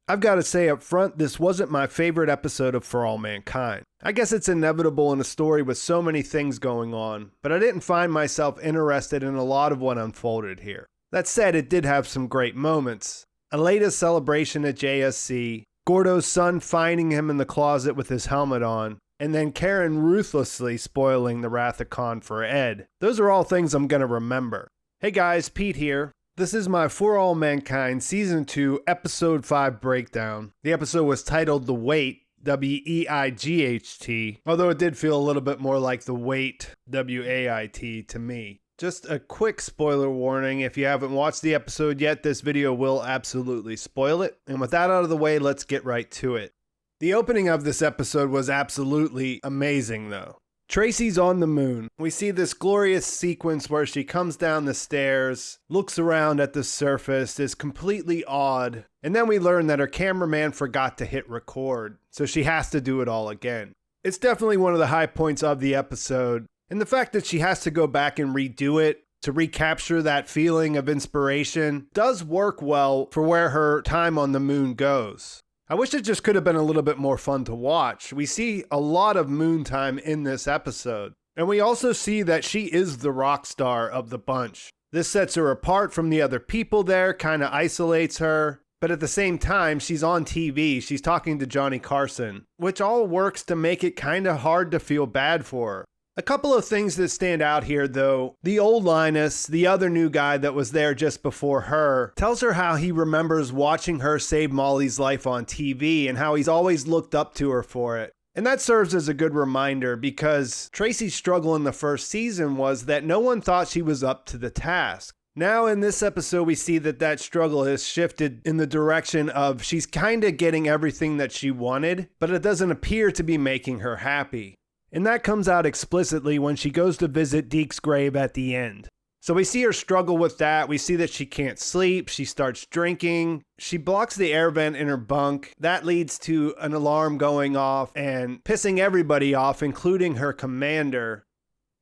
I've got to say up front, this wasn't my favorite episode of For All Mankind. I guess it's inevitable in a story with so many things going on, but I didn't find myself interested in a lot of what unfolded here. That said, it did have some great moments. Aleida's celebration at JSC, Gordo's son finding him in the closet with his helmet on, and then Karen ruthlessly spoiling the Wrath of Khan for Ed. Those are all things I'm going to remember. Hey guys, Pete here. This is my For All Mankind Season 2, Episode 5 breakdown. The episode was titled The Wait, W-E-I-G-H-T, although it did feel a little bit more like The Wait, W-A-I-T to me. Just a quick spoiler warning, if you haven't watched the episode yet, this video will absolutely spoil it. And with that out of the way, let's get right to it. The opening of this episode was absolutely amazing though. Tracy's on the moon. We see this glorious sequence where she comes down the stairs, looks around at the surface, is completely awed, and then we learn that her cameraman forgot to hit record, so she has to do it all again. It's definitely one of the high points of the episode, and the fact that she has to go back and redo it to recapture that feeling of inspiration does work well for where her time on the moon goes. I wish it just could have been a little bit more fun to watch. We see a lot of moon time in this episode. And we also see that she is the rock star of the bunch. This sets her apart from the other people there, kind of isolates her. But at the same time, she's on TV. She's talking to Johnny Carson, which all works to make it kind of hard to feel bad for her. A couple of things that stand out here, though. The old Linus, the other new guy that was there just before her, tells her how he remembers watching her save Molly's life on TV and how he's always looked up to her for it. And that serves as a good reminder because Tracy's struggle in the first season was that no one thought she was up to the task. Now in this episode, we see that that struggle has shifted in the direction of she's kind of getting everything that she wanted, but it doesn't appear to be making her happy. And that comes out explicitly when she goes to visit Deke's grave at the end. So we see her struggle with that. We see that she can't sleep. She starts drinking. She blocks the air vent in her bunk. That leads to an alarm going off and pissing everybody off, including her commander.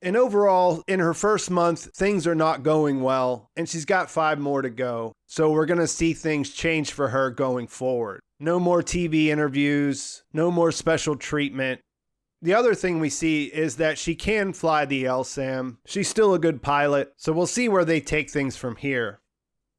And overall, in her first month, things are not going well, and she's got 5 more to go. So we're going to see things change for her going forward. No more TV interviews, no more special treatment. The other thing we see is that she can fly the LSAM. She's still a good pilot, so we'll see where they take things from here.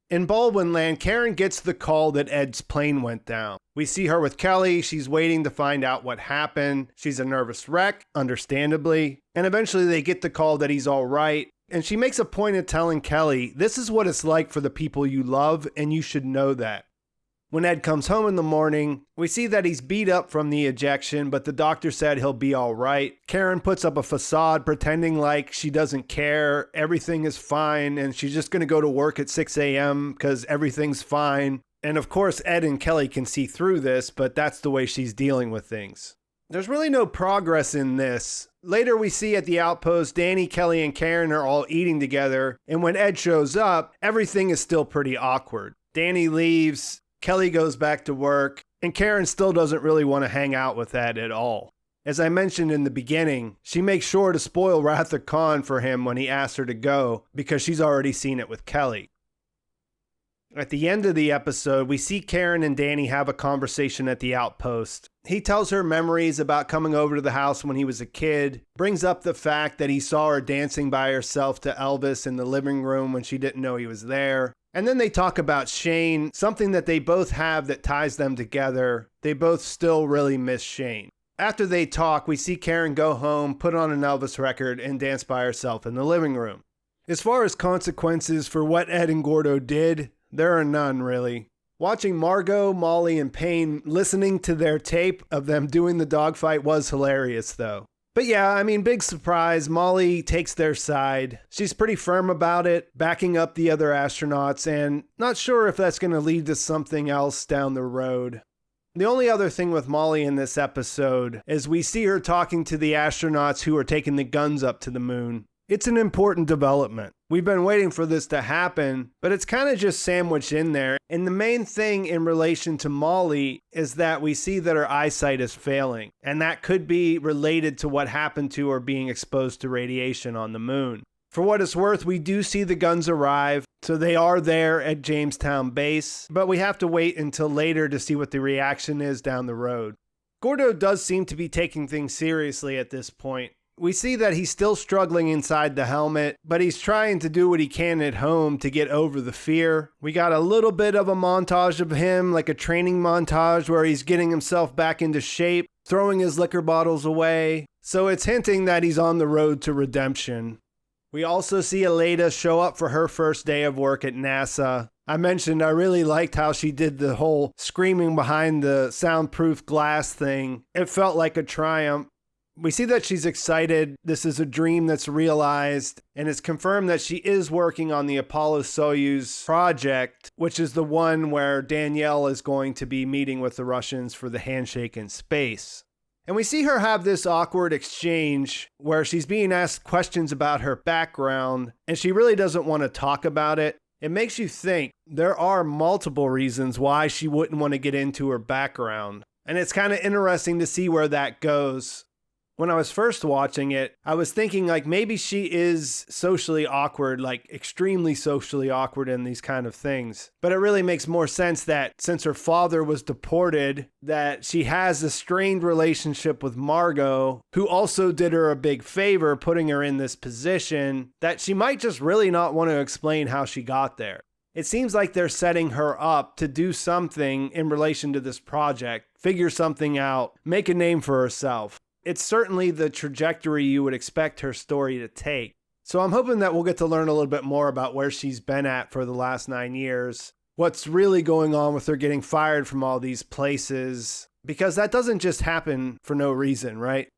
In Baldwin Land, Karen gets the call that Ed's plane went down. We see her with Kelly. She's waiting to find out what happened. She's a nervous wreck, understandably. And eventually they get the call that he's all right. And she makes a point of telling Kelly, this is what it's like for the people you love, and you should know that. When Ed comes home in the morning, we see that he's beat up from the ejection, but the doctor said he'll be all right. Karen puts up a facade pretending like she doesn't care, everything is fine, and she's just going to go to work at 6 a.m. because everything's fine. And of course, Ed and Kelly can see through this, but that's the way she's dealing with things. There's really no progress in this. Later we see at the outpost, Danny, Kelly, and Karen are all eating together, and when Ed shows up, everything is still pretty awkward. Danny leaves. Kelly goes back to work, and Karen still doesn't really want to hang out with Ed at all. As I mentioned in the beginning, she makes sure to spoil Wrath of Khan for him when he asks her to go, because she's already seen it with Kelly. At the end of the episode, we see Karen and Danny have a conversation at the outpost. He tells her memories about coming over to the house when he was a kid, brings up the fact that he saw her dancing by herself to Elvis in the living room when she didn't know he was there. And then they talk about Shane, something that they both have that ties them together. They both still really miss Shane. After they talk, we see Karen go home, put on an Elvis record, and dance by herself in the living room. As far as consequences for what Ed and Gordo did, there are none really. Watching Margot, Molly, and Payne listening to their tape of them doing the dogfight was hilarious though. But yeah, I mean, big surprise, Molly takes their side. She's pretty firm about it, backing up the other astronauts, and not sure if that's going to lead to something else down the road. The only other thing with Molly in this episode is we see her talking to the astronauts who are taking the guns up to the moon. It's an important development. We've been waiting for this to happen, but it's kind of just sandwiched in there. And the main thing in relation to Molly is that we see that her eyesight is failing. And that could be related to what happened to her being exposed to radiation on the moon. For what it's worth, we do see the guns arrive, so they are there at Jamestown Base, but we have to wait until later to see what the reaction is down the road. Gordo does seem to be taking things seriously at this point. We see that he's still struggling inside the helmet, but he's trying to do what he can at home to get over the fear. We got a little bit of a montage of him, like a training montage where he's getting himself back into shape, throwing his liquor bottles away. So it's hinting that he's on the road to redemption. We also see Aleida show up for her first day of work at NASA. I mentioned I really liked how she did the whole screaming behind the soundproof glass thing. It felt like a triumph. We see that she's excited. This is a dream that's realized, and it's confirmed that she is working on the Apollo-Soyuz project, which is the one where Danielle is going to be meeting with the Russians for the handshake in space. And we see her have this awkward exchange where she's being asked questions about her background, and she really doesn't want to talk about it. It makes you think there are multiple reasons why she wouldn't want to get into her background. And it's kind of interesting to see where that goes. When I was first watching it, I was thinking like maybe she is socially awkward, like extremely socially awkward in these kind of things. But it really makes more sense that since her father was deported, that she has a strained relationship with Margot, who also did her a big favor putting her in this position, that she might just really not want to explain how she got there. It seems like they're setting her up to do something in relation to this project, figure something out, make a name for herself. It's certainly the trajectory you would expect her story to take. So I'm hoping that we'll get to learn a little bit more about where she's been at for the last 9 years, what's really going on with her getting fired from all these places, because that doesn't just happen for no reason, right?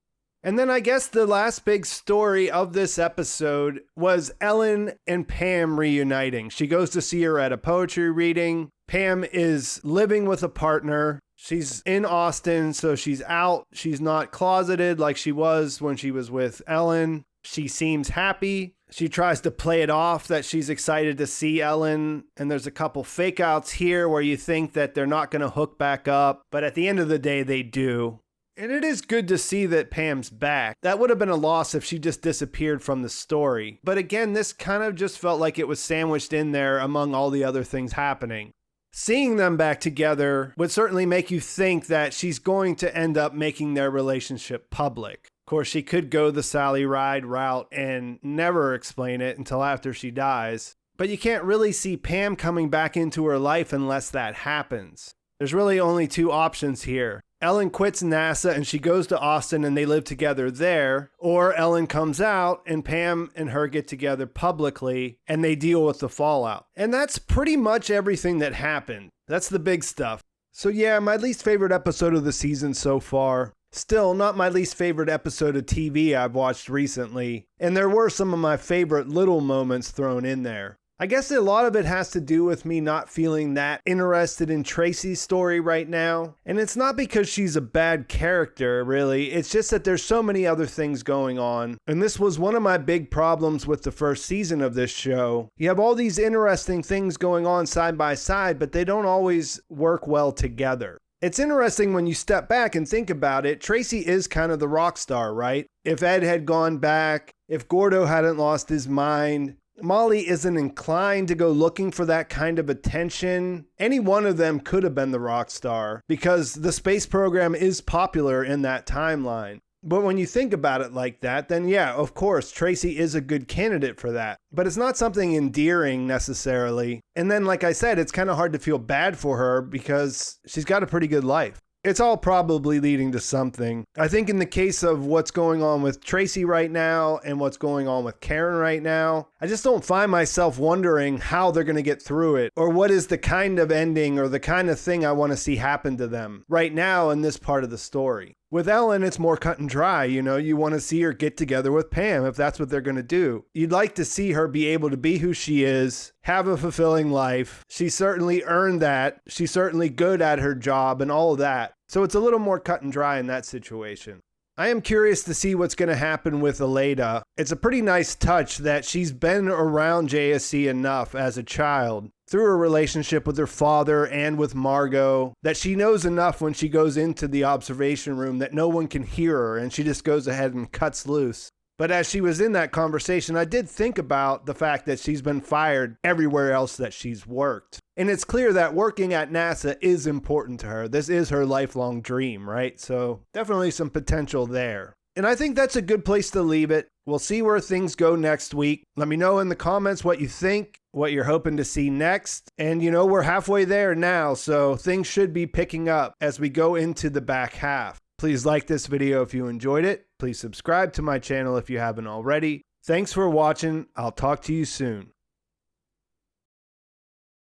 And then I guess the last big story of this episode was Ellen and Pam reuniting. She goes to see her at a poetry reading. Pam is living with a partner. She's in Austin, so she's out. She's not closeted like she was when she was with Ellen. She seems happy. She tries to play it off that she's excited to see Ellen. And there's a couple fake outs here where you think that they're not going to hook back up. But at the end of the day, they do. And it is good to see that Pam's back. That would have been a loss if she just disappeared from the story. But again, this kind of just felt like it was sandwiched in there among all the other things happening. Seeing them back together would certainly make you think that she's going to end up making their relationship public. Of course, she could go the Sally Ride route and never explain it until after she dies. But you can't really see Pam coming back into her life unless that happens. There's really only two options here. Ellen quits NASA and she goes to Austin and they live together there, or Ellen comes out and Pam and her get together publicly and they deal with the fallout. And that's pretty much everything that happened. That's the big stuff. So yeah, my least favorite episode of the season so far. Still not my least favorite episode of TV I've watched recently. And there were some of my favorite little moments thrown in there. I guess a lot of it has to do with me not feeling that interested in Tracy's story right now. And it's not because she's a bad character, really. It's just that there's so many other things going on. And this was one of my big problems with the first season of this show. You have all these interesting things going on side by side, but they don't always work well together. It's interesting when you step back and think about it. Tracy is kind of the rock star, right? If Ed had gone back, if Gordo hadn't lost his mind, Molly isn't inclined to go looking for that kind of attention. Any one of them could have been the rock star because the space program is popular in that timeline. But when you think about it like that, then yeah, of course, Tracy is a good candidate for that. But it's not something endearing necessarily. And then, like I said, it's kind of hard to feel bad for her because she's got a pretty good life. It's all probably leading to something. I think in the case of what's going on with Tracy right now and what's going on with Karen right now, I just don't find myself wondering how they're going to get through it or what is the kind of ending or the kind of thing I want to see happen to them right now in this part of the story. With Ellen, it's more cut and dry. You know, you want to see her get together with Pam if that's what they're going to do. You'd like to see her be able to be who she is, have a fulfilling life. She certainly earned that. She's certainly good at her job and all of that. So it's a little more cut and dry in that situation. I am curious to see what's going to happen with Aleida. It's a pretty nice touch that she's been around JSC enough as a child through her relationship with her father and with Margot that she knows enough when she goes into the observation room that no one can hear her and she just goes ahead and cuts loose. But as she was in that conversation, I did think about the fact that she's been fired everywhere else that she's worked. And it's clear that working at NASA is important to her. This is her lifelong dream, right? So definitely some potential there. And I think that's a good place to leave it. We'll see where things go next week. Let me know in the comments what you think, what you're hoping to see next. And you know, we're halfway there now, so things should be picking up as we go into the back half. Please like this video if you enjoyed it. Please subscribe to my channel if you haven't already. Thanks for watching. I'll talk to you soon.